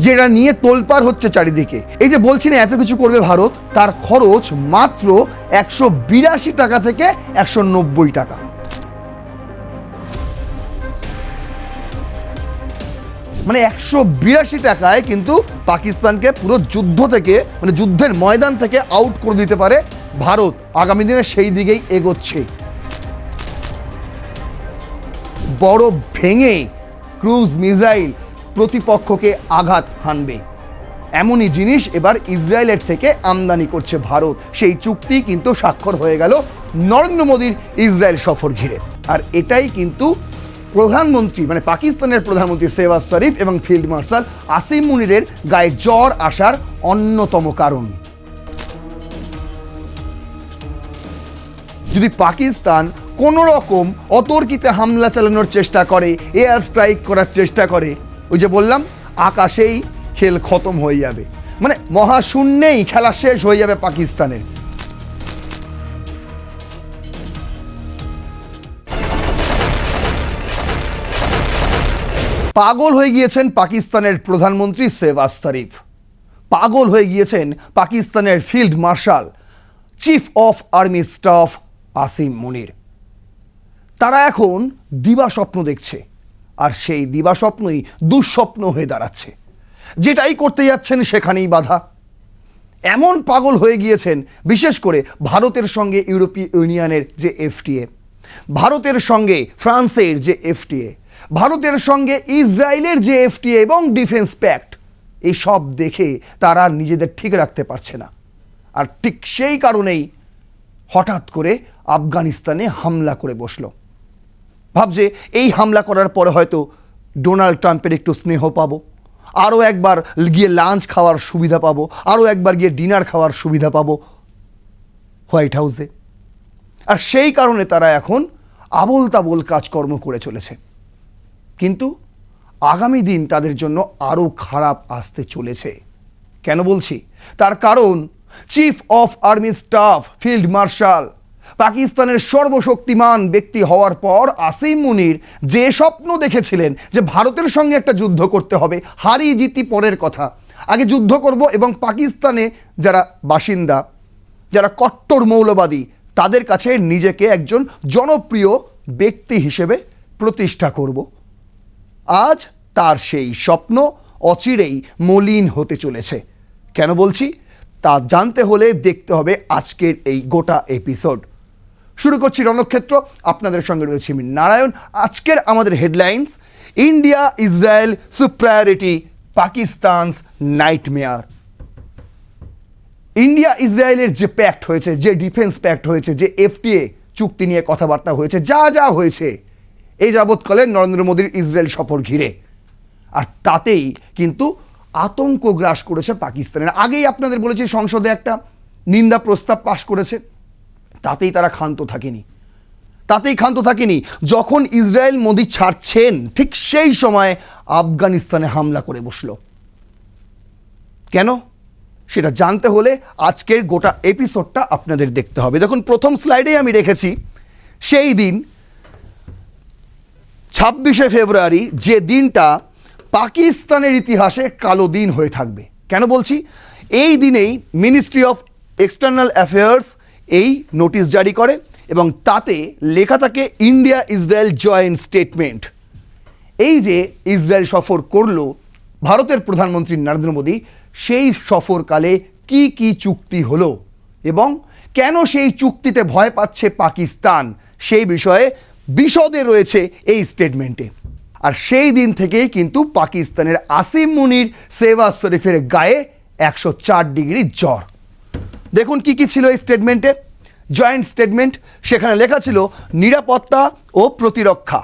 যেটা নিয়ে তোলপাড় হচ্ছে চারিদিকে। এই যে বলছি না এত কিছু করবে ভারত, তার খরচ মাত্র 182 টাকা থেকে 190 টাকা। মানে 182 টাকায় কিন্তু পাকিস্তানকে পুরো যুদ্ধ থেকে, মানে যুদ্ধের ময়দান থেকে আউট করে দিতে পারে ভারত। আগামী দিনে সেই দিকেই এগোচ্ছে। বরফ ভেঙে ক্রুজ মিসাইল প্রতিপক্ষকে আঘাত হানবে, এমনই জিনিস এবার ইসরায়েলের থেকে আমদানি করছে ভারত। সেই চুক্তি কিন্তু স্বাক্ষর হয়ে গেল নরেন্দ্র মোদীর ইসরায়েল সফর ঘিরে। আর এটাই কিন্তু প্রধানমন্ত্রী, মানে পাকিস্তানের প্রধানমন্ত্রী শেহবাজ শরীফ এবং ফিল্ড মার্শাল আসিম মুনিরের গায়ে জ্বর আসার অন্যতম কারণ। যদি পাকিস্তান কোনো রকম অতর্কিতে হামলা চালানোর চেষ্টা করে, এয়ার স্ট্রাইক করার চেষ্টা করে, ওই যে বললাম আকাশেই খেল খতম হয়ে যাবে, মানে মহাশূন্যেই খেলা শেষ হয়ে যাবে পাকিস্তানের। পাগল হয়ে গিয়েছেন পাকিস্তানের প্রধানমন্ত্রী শেহবাজ শরীফ, পাগল হয়ে গিয়েছেন পাকিস্তানের field marshal chief of army staff Asim Munir. তারা এখন দিবাস্বপ্ন দেখছে, আর সেই দিবাস্বপ্নই দুঃস্বপ্ন হয়ে দাঁড়াচ্ছে। যেটাই করতে যাচ্ছেন সেখানেই বাধা। এমন পাগল হয়ে গিয়েছেন, বিশেষ করে ভারতের সঙ্গে ইউরোপীয় ইউনিয়নের যে এফটিএ, ভারতের সঙ্গে ফ্রান্সের যে এফটিএ, ভারতের সঙ্গে ইসরায়েলের যে এফটিএ এবং ডিফেন্স প্যাক্ট, এইসব দেখে তারা নিজেদের ঠিক রাখতে পারছে না। আর ঠিক সেই কারণেই হঠাৎ করে আফগানিস্তানে হামলা করে বসলো। ভাবছে এই হামলা করার পরে হয়তো ডোনাল্ড ট্রাম্পের একটু স্নেহ পাবো, আরও একবার গিয়ে লাঞ্চ খাওয়ার সুবিধা পাবো, আরও একবার গিয়ে ডিনার খাওয়ার সুবিধা পাবো হোয়াইট হাউসে। আর সেই কারণে তারা এখন আবোল তাবোল কাজকর্ম করে চলেছে। কিন্তু আগামী দিন তাদের জন্য আরও খারাপ আসতে চলেছে। কেন বলছি? তার কারণ chief of army staff field marshal, পাকিস্তানের সর্বশক্তিমান ব্যক্তি হওয়ার পর আসিম মুনির যে স্বপ্ন দেখেছিলেন যে ভারতের সঙ্গে একটা যুদ্ধ করতে হবে, হারি জিতি পরের কথা, আগে যুদ্ধ করব এবং পাকিস্তানে যারা বাসিন্দা, যারা কট্টর মৌলবাদী, তাদের কাছে নিজেকে একজন জনপ্রিয় ব্যক্তি হিসেবে প্রতিষ্ঠা করব। আজ তার সেই স্বপ্ন অচিরেই মলিন হতে চলেছে। কেন বলছি তা জানতে হলে দেখতে হবে আজকের এই গোটা এপিসোড। শুরু করছি রণক্ষেত্র, আপনাদের সঙ্গে রয়েছে আমি নারায়ণ। আজকের আমাদের headlines: India Israel superiority, Pakistan's nightmare. India ইসরায়েলের যে প্যাক্ট হয়েছে, যে ডিফেন্স প্যাক্ট হয়েছে, যে এফটিএ চুক্তি নিয়ে কথাবার্তা হয়েছে, যা যা হয়েছে এই যাবৎকালে নরেন্দ্র মোদীর ইসরায়েল সফর ঘিরে, আর তাতেই কিন্তু আতঙ্ক গ্রাস করেছে পাকিস্তানের। আগেই আপনাদের বলেছি সংসদে একটা নিন্দা প্রস্তাব পাশ করেছে, তাতেই তারা ক্ষান্ত থাকেনি। যখন ইসরায়েল মোদী ছাড়ছেন ঠিক সেই সময় আফগানিস্তানে হামলা করে বসলো। কেন সেটা জানতে হলে আজকের গোটা এপিসোডটা আপনাদের দেখতে হবে। দেখুন, প্রথম স্লাইডেই আমি রেখেছি সেই দিন 26শে ফেব্রুয়ারি, যে দিনটা পাকিস্তানের ইতিহাসে কালো দিন হয়ে থাকবে। কেন বলছি? এই দিনেই মিনিস্ট্রি অফ এক্সটার্নাল অ্যাফেয়ার্স এই নোটিশ জারি করে এবং তাতে লেখা থাকে ইন্ডিয়া ইসরায়েল জয়েন্ট স্টেটমেন্ট। এই যে ইসরায়েল সফর করলো ভারতের প্রধানমন্ত্রী নরেন্দ্র মোদী, সেই সফরকালে কি কি চুক্তি হলো এবং কেন সেই চুক্তিতে ভয় পাচ্ছে পাকিস্তান, সেই বিষয়ে বিশদে রয়েছে এই স্টেটমেন্টে। আর সেই দিন থেকেই কিন্তু পাকিস্তানের আসিম মুনির শেহবাজ শরীফের গায়ে 104 ডিগ্রি জ্বর। দেখুন কি কি ছিল এই স্টেটমেন্টে, জয়েন্ট স্টেটমেন্ট। সেখানে লেখা ছিল নিরাপত্তা ও প্রতিরক্ষা,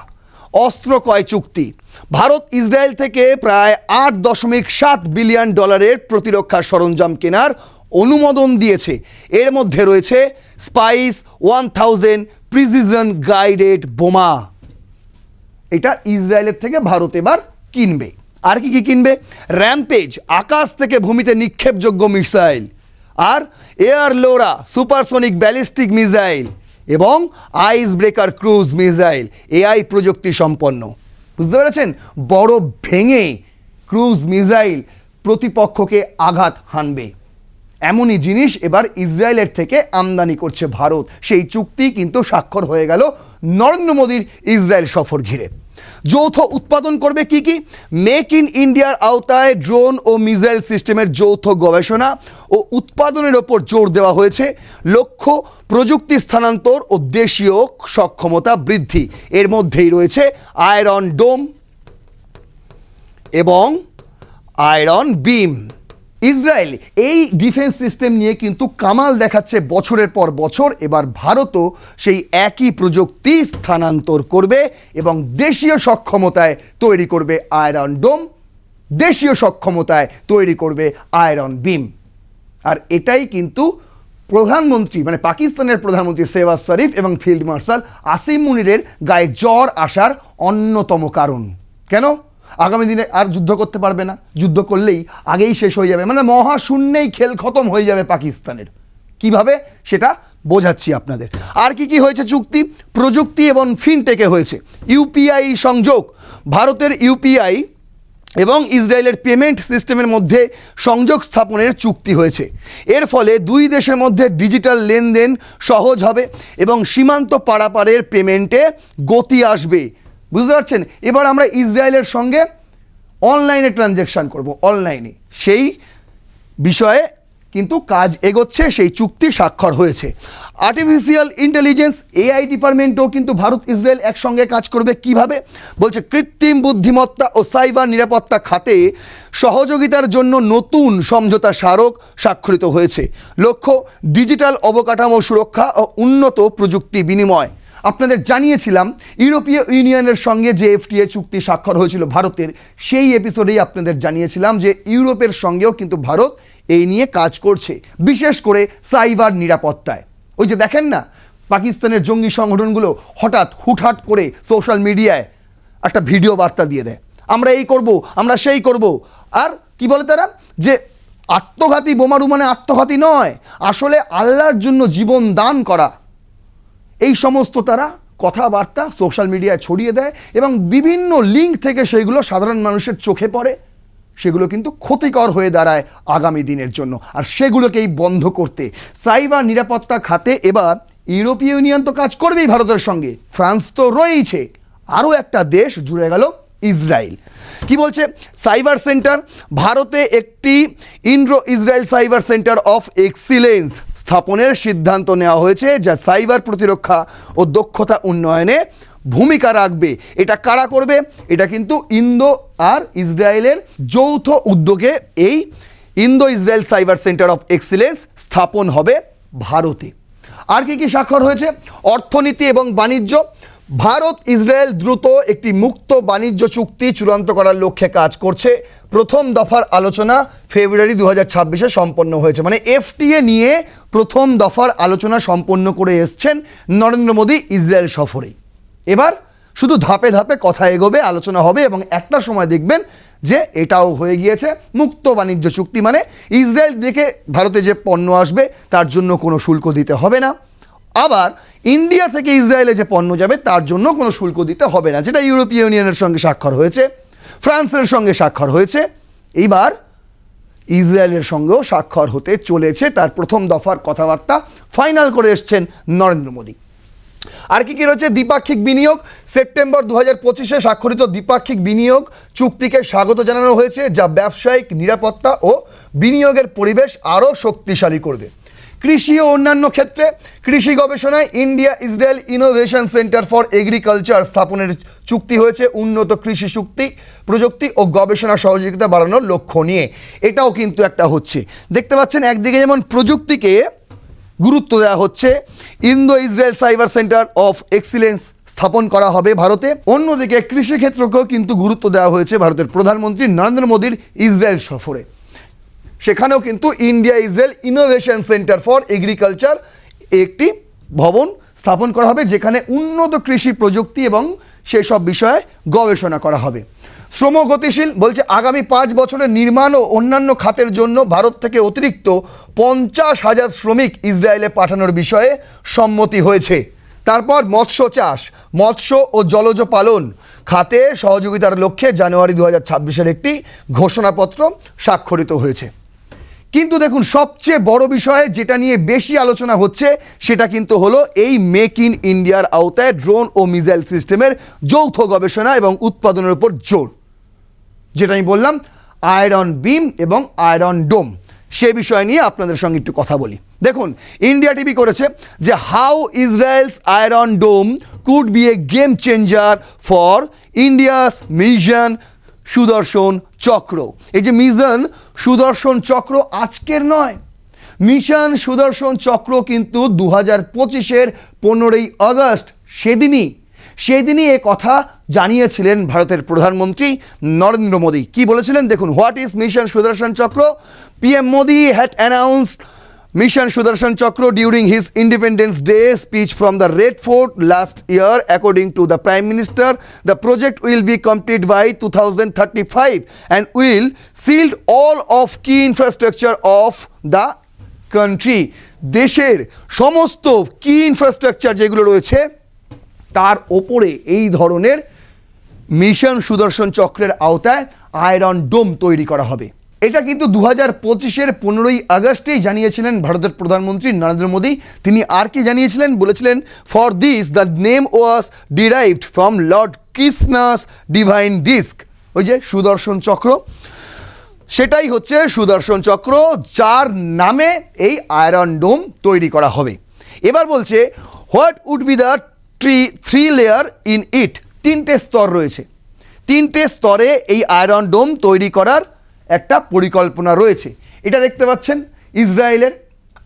অস্ত্র ক্রয় চুক্তি। ভারত ইসরায়েল থেকে প্রায় $8.7 বিলিয়ন প্রতিরক্ষা সরঞ্জাম কেনার অনুমোদন দিয়েছে। এর মধ্যে রয়েছে স্পাইস 1000 প্রিসিশন গাইডেড বোমা। এটা ইসরায়েলের থেকে ভারত এবার কিনবে। আর কি কি কিনবে? র্যাম্পেজ, আকাশ থেকে ভূমিতে নিক্ষেপযোগ্য মিসাইল, আর air LORA supersonic ballistic missile এবং ice breaker cruise missile, AI প্রযুক্তি সম্পন্ন। বুঝতে পেরেছেন? বরফ ভেঙে ক্রুজ মিসাইল প্রতিপক্ষকে আঘাত হানবে। এমনই জিনিস এবার ইসরায়েলের থেকে আমদানি করছে ভারত। সেই চুক্তি কিন্তু স্বাক্ষর হয়ে গেল নরেন্দ্র মোদীর ইসরায়েল সফর ঘিরে। যৌথ উৎপাদন করবে কি কি? মেক ইন ইন্ডিয়ার আওতায় ড্রোন ও মিসাইল সিস্টেমের যৌথ গবেষণা ও উৎপাদনের ওপর জোর দেওয়া হয়েছে। লক্ষ্য প্রযুক্তি স্থানান্তর ও দেশীয় সক্ষমতা বৃদ্ধি। এর মধ্যেই রয়েছে আয়রন ডোম এবং আয়রন বিম। ইসরায়েল এই ডিফেন্স সিস্টেম নিয়ে কিন্তু কামাল দেখাচ্ছে বছরের পর বছর। এবার ভারতও সেই একই প্রযুক্তি স্থানান্তর করবে এবং দেশীয় সক্ষমতায় তৈরি করবে আয়রন ডোম, দেশীয় সক্ষমতায় তৈরি করবে আয়রন বিম। আর এটাই কিন্তু প্রধানমন্ত্রী মানে পাকিস্তানের প্রধানমন্ত্রী শেহবাজ শরীফ এবং ফিল্ড মার্শাল আসিম মুনিরের গায়ে জ্বর আসার অন্যতম কারণ। কেন? আগামী দিনে আর যুদ্ধ করতে পারবে না, যুদ্ধ করলেই আগেই শেষ হয়ে যাবে, মানে মহাশূন্যেই খেল খতম হয়ে যাবে পাকিস্তানের। কিভাবে সেটা বোঝাচ্ছি আপনাদের। আর কি কি হয়েছে চুক্তি? প্রযুক্তি এবং ফিনটেকে হয়েছে। ইউপিআই সংযোগ, ভারতের ইউপিআই এবং ইসরায়েলের পেমেন্ট সিস্টেমের মধ্যে সংযোগ স্থাপনের চুক্তি হয়েছে। এর ফলে দুই দেশের মধ্যে ডিজিটাল লেনদেন সহজ হবে এবং সীমান্ত পারাপারের পেমেন্টে গতি আসবে। বুঝতে পারছেন? এবার আমরা ইসরায়েলের সঙ্গে অনলাইনে ট্রানজ্যাকশান করব, অনলাইনে। সেই বিষয়ে কিন্তু কাজ এগোচ্ছে, সেই চুক্তি স্বাক্ষর হয়েছে। আর্টিফিশিয়াল ইন্টেলিজেন্স এআই ডিপার্টমেন্টও কিন্তু ভারত ইসরায়েল একসঙ্গে কাজ করবে। কিভাবে? বলছে কৃত্রিম বুদ্ধিমত্তা ও সাইবার নিরাপত্তা খাতে সহযোগিতার জন্য নতুন সমঝোতা স্মারক স্বাক্ষরিত হয়েছে। লক্ষ্য ডিজিটাল অবকাঠামো সুরক্ষা ও উন্নত প্রযুক্তি বিনিময়। আপনাদের জানিয়েছিলাম ইউরোপীয় ইউনিয়নের সঙ্গে যে এফটিএ চুক্তি স্বাক্ষর হয়েছিল ভারতের, সেই এপিসোডেই আপনাদের জানিয়েছিলাম যে ইউরোপের সঙ্গেও কিন্তু ভারত এই নিয়ে কাজ করছে, বিশেষ করে সাইবার নিরাপত্তায়। ওই যে দেখেন না, পাকিস্তানের জঙ্গি সংগঠনগুলো হঠাৎ হুটহাট করে সোশ্যাল মিডিয়ায় একটা ভিডিও বার্তা দিয়ে দেয়, আমরা এই করব, আমরা সেই করব। আর কি বলে তারা? যে আত্মঘাতী বোমারু মানে আত্মঘাতী নয়, আসলে আল্লাহর জন্য জীবন দান করা। এই সমস্ত তারা কথাবার্তা সোশ্যাল মিডিয়ায় ছড়িয়ে দেয় এবং বিভিন্ন লিঙ্ক থেকে সেগুলো সাধারণ মানুষের চোখে পড়ে। সেগুলো কিন্তু ক্ষতিকর হয়ে দাঁড়ায় আগামী দিনের জন্য। আর সেগুলোকেই বন্ধ করতে সাইবার নিরাপত্তা খাতে এবার ইউরোপীয় ইউনিয়ন তো কাজ করবেই ভারতের সঙ্গে, ফ্রান্স তো রয়েইছে, আরও একটা দেশ জুড়ে গেল ইসরায়েল। কি বলছে? সাইবার সেন্টার, ভারতে একটি Indo Israel cyber centre of excellence স্থাপনের সিদ্ধান্ত নেওয়া হয়েছে, যা সাইবার প্রতিরক্ষা ও দক্ষতা উন্নয়নে ভূমিকা রাখবে। এটা কারা করবে? এটা কিন্তু ইন্দো আর ইসরায়েলের যৌথ উদ্যোগে এই Indo Israel cyber centre of excellence স্থাপন হবে ভারতে। আর কি কি স্বাক্ষর হয়েছে? অর্থনীতি এবং বাণিজ্য, ভারত ইসরায়েল দ্রুত একটি মুক্ত বাণিজ্য চুক্তি চূড়ান্ত করার লক্ষ্যে কাজ করছে। প্রথম দফার আলোচনা ফেব্রুয়ারি 2026-এ সম্পন্ন হয়েছে। মানে এফটিএ নিয়ে প্রথম দফার আলোচনা সম্পন্ন করে এসছেন নরেন্দ্র মোদী ইসরায়েল সফরে। এবার শুধু ধাপে ধাপে কথা এগোবে, আলোচনা হবে এবং একটা সময় দেখবেন যে এটাও হয়ে গিয়েছে মুক্ত বাণিজ্য চুক্তি। মানে ইসরায়েল থেকে ভারতে যে পণ্য আসবে তার জন্য কোনো শুল্ক দিতে হবে না, আবার ইন্ডিয়া থেকে ইসরায়েলে যে পণ্য যাবে তার জন্য কোনো শুল্ক দিতে হবে না, যেটা ইউরোপীয় ইউনিয়নের সঙ্গে স্বাক্ষর হয়েছে, ফ্রান্সের সঙ্গে স্বাক্ষর হয়েছে। এইবার ইসরায়েলের সঙ্গেও স্বাক্ষর হতে চলেছে। তার প্রথম দফার কথাবার্তা ফাইনাল করে এসছেন নরেন্দ্র মোদী। আর কি কি রয়েছে? দ্বিপাক্ষিক বিনিয়োগ, সেপ্টেম্বর 2025-এ স্বাক্ষরিত দ্বিপাক্ষিক বিনিয়োগ চুক্তিকে স্বাগত জানানো হয়েছে, যা ব্যবসায়িক নিরাপত্তা ও বিনিয়োগের পরিবেশ আরও শক্তিশালী করবে। কৃষি ও অন্যান্য ক্ষেত্রে কৃষি গবেষণায় India Israel innovation centre for agriculture স্থাপনের চুক্তি হয়েছে, উন্নত কৃষি প্রযুক্তি ও গবেষণা সহযোগিতা বাড়ানোর লক্ষ্য নিয়ে। এটাও কিন্তু একটা হচ্ছে। দেখতে পাচ্ছেন একদিকে যেমন প্রযুক্তিকে গুরুত্ব দেওয়া হচ্ছে, Indo Israel cyber centre of excellence স্থাপন করা হবে ভারতে, অন্যদিকে কৃষিক্ষেত্রকেও কিন্তু গুরুত্ব দেওয়া হয়েছে ভারতের প্রধানমন্ত্রী নরেন্দ্র মোদীর ইসরায়েল সফরে। সেখানেও কিন্তু India Israel innovation centre for agriculture একটি ভবন স্থাপন করা হবে, যেখানে উন্নত কৃষি প্রযুক্তি এবং সেসব বিষয়ে গবেষণা করা হবে। শ্রম গতিশীল, বলছে আগামী 5 বছরের নির্মাণ ও অন্যান্য খাতের জন্য ভারত থেকে অতিরিক্ত 50,000 শ্রমিক ইসরায়েলে পাঠানোর বিষয়ে সম্মতি হয়েছে। তারপর মৎস্য চাষ, মৎস্য ও জলজ পালন খাতে সহযোগিতার লক্ষ্যে জানুয়ারি 2026-এর একটি ঘোষণাপত্র স্বাক্ষরিত হয়েছে। কিন্তু দেখুন, সবচেয়ে বড় বিষয় যেটা নিয়ে বেশি আলোচনা হচ্ছে সেটা কিন্তু হলো এই মেক ইন ইন্ডিয়ার আওতায় ড্রোন ও মিসাইল সিস্টেমের যৌথ গবেষণা এবং উৎপাদনের উপর জোর। যেটা আমি বললাম, আয়রন বিম এবং আয়রন ডোম, সে বিষয় নিয়ে আপনাদের সঙ্গে একটু কথা বলি। দেখুন, ইন্ডিয়া টিভি করেছে যে how Israel's iron dome could be a game changer for India's mission Sudarshan Chakra. এই যে মিশন সুদর্শন চক্র আজকের নয়, মিশন সুদর্শন চক্র কিন্তু 2025-এর 15ই আগস্ট সেদিনই এ কথা জানিয়েছিলেন ভারতের প্রধানমন্ত্রী নরেন্দ্র মোদী। কি বলেছিলেন দেখুন, হোয়াট ইজ মিশন সুদর্শন চক্র? PM Modi had announced Mission Sudarshan Chakra during his Independence Day speech from the Red Fort last year. According to the Prime Minister, the project will be complete by 2035 and will shield all of key infrastructure of the country. দেশের সমস্ত কি infrastructure যেগুলো রয়েছে তার ওপরে এই ধরনের mission সুদর্শন চক্রের আওতায় আয়রন ডোম তৈরি করা হবে। এটা কিন্তু 2025-এর 15ই আগস্টেই জানিয়েছিলেন ভারতের প্রধানমন্ত্রী নরেন্দ্র মোদী। তিনি আর কি জানিয়েছিলেন? বলেছিলেন, for this the name was derived from Lord Krishna's divine disc. ওই যে সুদর্শন চক্র, সেটাই হচ্ছে সুদর্শন চক্র, যার নামে এই আয়রন ডোম তৈরি করা হবে। এবার বলছে, what would be the three layer in it? 3টে স্তর রয়েছে, 3টে স্তরে এই আয়রন ডোম তৈরি করার একটা পরিকল্পনা রয়েছে। এটা দেখতে পাচ্ছেন ইসরায়েলের।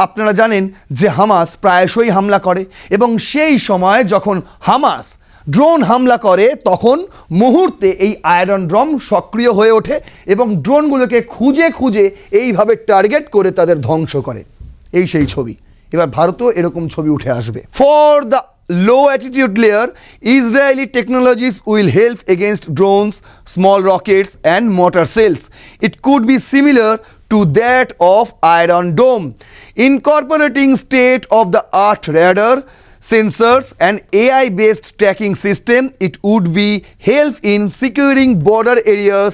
আপনারা জানেন যে হামাস প্রায়শই হামলা করে এবং সেই সময় যখন হামাস ড্রোন হামলা করে তখন মুহূর্তে এই আয়রন ড্রোম সক্রিয় হয়ে ওঠে এবং ড্রোনগুলোকে খুঁজে খুঁজে এইভাবে টার্গেট করে তাদের ধ্বংস করে। এই সেই ছবি। এবার ভারতেও এরকম ছবি উঠে আসবে। For the low altitude layer, Israeli technologies will help against drones, small rockets and mortar cells. It could be similar to that of Iron Dome, incorporating state-of-the-art radar, sensors and AI-based tracking system. It would be help in securing border areas,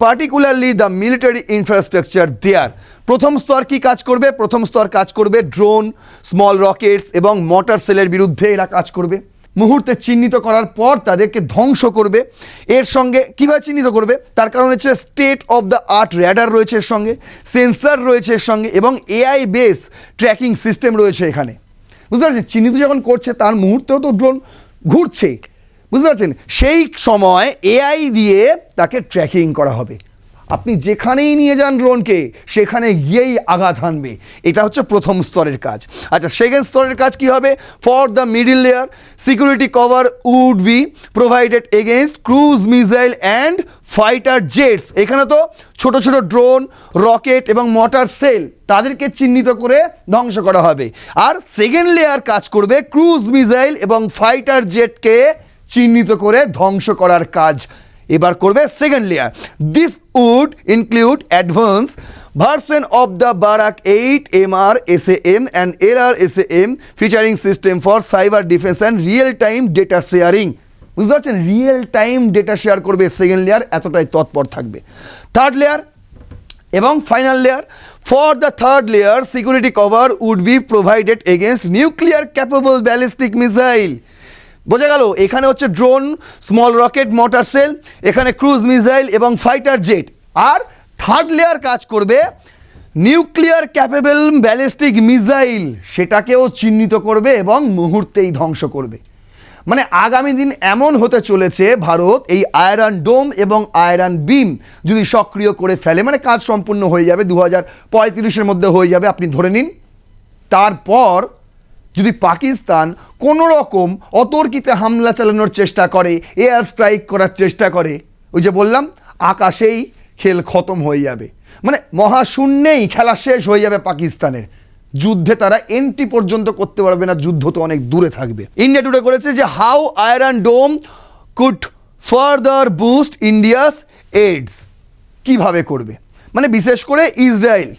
particularly the military infrastructure there. প্রথম স্তর কি কাজ করবে? প্রথম স্তর কাজ করবে drone, small Rockets এবং মর্টার সেলের বিরুদ্ধে এরা কাজ করবে। মুহূর্তে চিহ্নিত করার পর তাদেরকে ধ্বংস করবে। এর সঙ্গে কীভাবে চিহ্নিত করবে? তার কারণ হচ্ছে state of the art radar রয়েছে এর সঙ্গে, সেন্সার রয়েছে এর সঙ্গে এবং AI বেস ট্র্যাকিং সিস্টেম রয়েছে এখানে। বুঝতে পারছেন? চিহ্নিত যখন করছে তার মুহূর্তেও তো ড্রোন ঘুরছে, বুঝতে পারছেন? সেই সময় AI দিয়ে তাকে ট্র্যাকিং করা হবে। আপনি যেখানেই নিয়ে যান ড্রোনকে সেখানে গিয়েই আঘাত হানবে। এটা হচ্ছে প্রথম স্তরের কাজ। আচ্ছা, সেকেন্ড স্তরের কাজ কি হবে? For the middle layer, security cover would be provided against cruise missile and fighter jets. এখানে তো ছোট ছোট ড্রোন, রকেট এবং মর্টার সেল তাদেরকে চিহ্নিত করে ধ্বংস করা হবে। আর সেকেন্ড লেয়ার কাজ করবে ক্রুজ মিসাইল এবং ফাইটার জেটকে চিহ্নিত করে ধ্বংস করার কাজ এবার করবে second layer. This would include advance version of the Barak 8 MR SAM and LR SAM featuring system for cyber defence and real time data sharing. বুঝতে পারছেন? রিয়েল টাইম ডেটা শেয়ার করবে সেকেন্ড লেয়ার, এতটাই তৎপর থাকবে। Third layer এবং final layer, for the third layer security cover would be provided against nuclear capable ballistic missile. বোঝা গেল? এখানে হচ্ছে drone, small rocket, mortar shell, এখানে ক্রুজ মিসাইল এবং ফাইটার জেট। আর থার্ড লেয়ার কাজ করবে নিউক্লিয়ার ক্যাপেবল ব্যালিস্টিক মিসাইল, সেটাকেও চিহ্নিত করবে এবং মুহূর্তেই ধ্বংস করবে। মানে আগামী দিন এমন হতে চলেছে, ভারত এই আয়রন ডোম এবং আয়রন বিম যদি সক্রিয় করে ফেলে, মানে কাজ সম্পূর্ণ হয়ে যাবে 2035-এর মধ্যে হয়ে যাবে আপনি ধরে নিন। তারপর যদি পাকিস্তান কোনো রকম অতর্কিতে হামলা চালানোর চেষ্টা করে, এয়ার স্ট্রাইক করার চেষ্টা করে, ওই যে বললাম আকাশেই খেল খতম হয়ে যাবে। মানে মহাশূন্যেই খেলা শেষ হয়ে যাবে পাকিস্তানের। যুদ্ধে তারা এন্ট্রি পর্যন্ত করতে পারবে না, যুদ্ধ তো অনেক দূরে থাকবে। ইন্ডিয়া টুডে করেছে যে how iron dome could further boost India's aids. কিভাবে করবে? মানে বিশেষ করে ইসরায়েল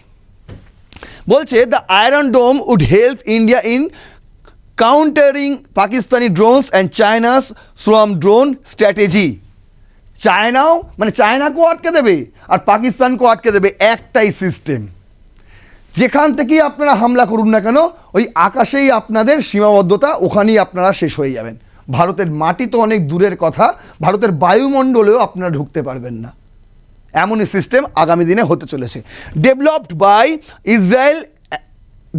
বলছে the iron dome would help India in countering Pakistani drones and China's swarm drone strategy. চায়নাও মানে চায়নাকেও আটকে দেবে আর পাকিস্তানকেও আটকে দেবে, একটাই সিস্টেম। যেখান থেকেই আপনারা হামলা করুন না কেন, ওই আকাশেই আপনাদের সীমাবদ্ধতা, ওখানেই আপনারা শেষ হয়ে যাবেন। ভারতের মাটি তো অনেক দূরের কথা, ভারতের বায়ুমণ্ডলেও আপনারা ঢুকতে পারবেন না। এমনই সিস্টেম আগামী দিনে হতে চলেছে। Developed by Israel,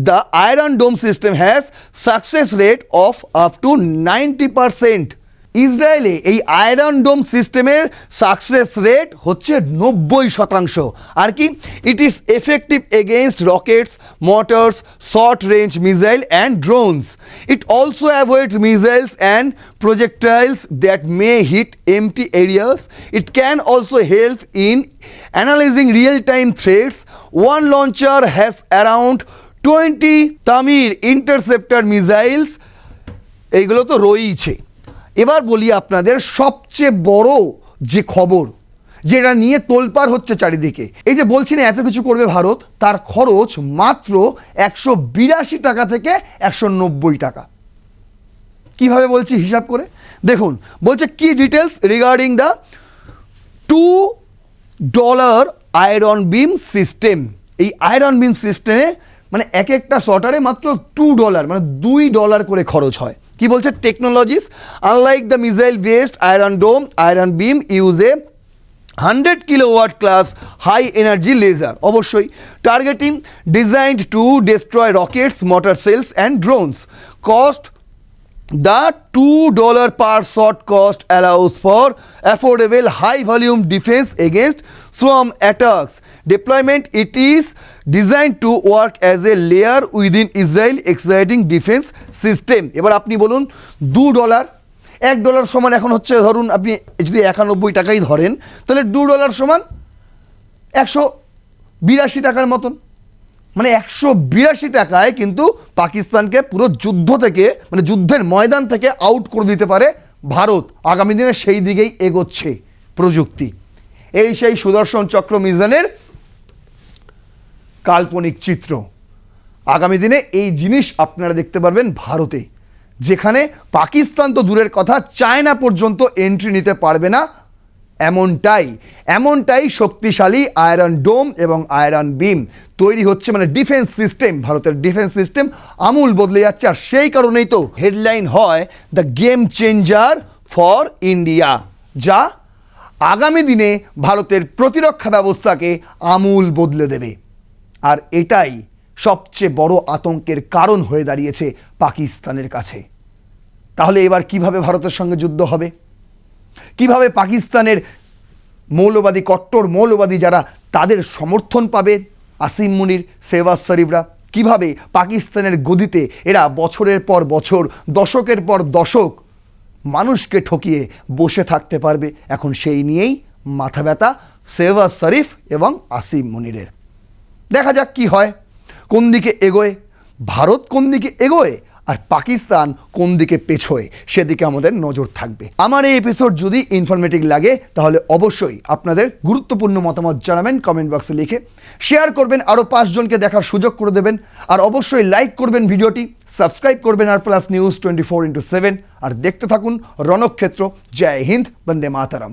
the iron dome system has success rate of up to 90%। ইসরায়েলে এই আয়রন ডোম সিস্টেমের সাকসেস রেট হচ্ছে 90%। আর কি, it is effective against Rockets, motors, short range missile and drones. It also avoids missiles and projectiles that may hit empty areas. It can also help in analyzing real-time threats. One launcher has around 20 Tamir interceptor missiles. এইগুলো তো রয়েইছে। এবার বলি আপনাদের সবচেয়ে বড় যে খবর, যেটা নিয়ে তোলপাড় হচ্ছে চারিদিকে। এই যে বলছি না এত কিছু করবে ভারত, তার খরচ মাত্র 182 টাকা থেকে 190 টাকা। কিভাবে বলছি হিসাব করে দেখুন। বলছে কি details regarding the $2 iron beam system. এই আয়রন বিম সিস্টেমে মানে এক একটা শটারে মাত্র $2 মানে $2 করে খরচ হয়। কি বলছে, technologies unlike the missile based iron dome, iron beam use a 100 kilowatt class high energy laser, অবশ্যই targeting designed to destroy rockets, mortar shells and drones. Cost, the $2 per shot cost allows for affordable high volume defense against swarm attacks. Deployment, it is designed to work as a layer within Israel exciting defense system. এবার আপনি বলুন $2, $1 সমান এখন হচ্ছে, ধরুন আপনি যদি 91 টাকাই ধরেন তাহলে $2 সমান 182 টাকার মতন। মানে 182 টাকায় কিন্তু পাকিস্তানকে পুরো যুদ্ধ থেকে মানে যুদ্ধের ময়দান থেকে আউট করে দিতে পারে ভারত। আগামী দিনে সেই দিকেই এগোচ্ছে প্রযুক্তি। এই সেই সুদর্শন চক্র মিশনের কাল্পনিক চিত্র। আগামী দিনে এই জিনিস আপনারা দেখতে পারবেন ভারতে, যেখানে পাকিস্তান তো দূরের কথা, চায়না পর্যন্ত এন্ট্রি নিতে পারবে না। এমনটাই শক্তিশালী আয়রন ডোম এবং আয়রন বিম তৈরি হচ্ছে। মানে ডিফেন্স সিস্টেম, ভারতের ডিফেন্স সিস্টেম আমূল বদলে যাচ্ছে। আর সেই কারণেই তো হেডলাইন হয় the game changer for India, যা আগামী দিনে ভারতের প্রতিরক্ষা ব্যবস্থাকে আমূল বদলে দেবে। আর এটাই সবচেয়ে বড় আতঙ্কের কারণ হয়ে দাঁড়িয়েছে পাকিস্তানের কাছে। তাহলে এবার কিভাবে ভারতের সঙ্গে যুদ্ধ হবে, কিভাবে পাকিস্তানের মৌলবাদী, কট্টর মৌলবাদী যারা, তাদের সমর্থন পাবে আসিম মুনির, শেহবাজ শরীফরা, কিভাবে পাকিস্তানের গদিতে এরা বছরের পর বছর, দশকের পর দশক মানুষকে ঠকিয়ে বসে থাকতে পারবে। এখন সেই নিয়েই মাথা ব্যথা শেহবাজ শরীফ এবং আসিম মুনিরের। দেখা যাক কি হয়, কোন দিকে এগোয় ভারত, কোন দিকে এগোয় আর পাকিস্তান কোন দিকে পেছোয়, সেদিকে আমাদের নজর থাকবে। আমার এই এপিসোড যদি ইনফরমেটিভ লাগে তাহলে অবশ্যই আপনাদের গুরুত্বপূর্ণ মতামত জানাবেন কমেন্ট বক্সে লিখে, শেয়ার করবেন, আরও 5 জনকে দেখার সুযোগ করে দেবেন, আর অবশ্যই লাইক করবেন ভিডিওটি, সাবস্ক্রাইব করবেন আর প্লাস নিউজ 24x7, আর দেখতে থাকুন রণক্ষেত্র। জয় হিন্দ, বন্দে মাতরম।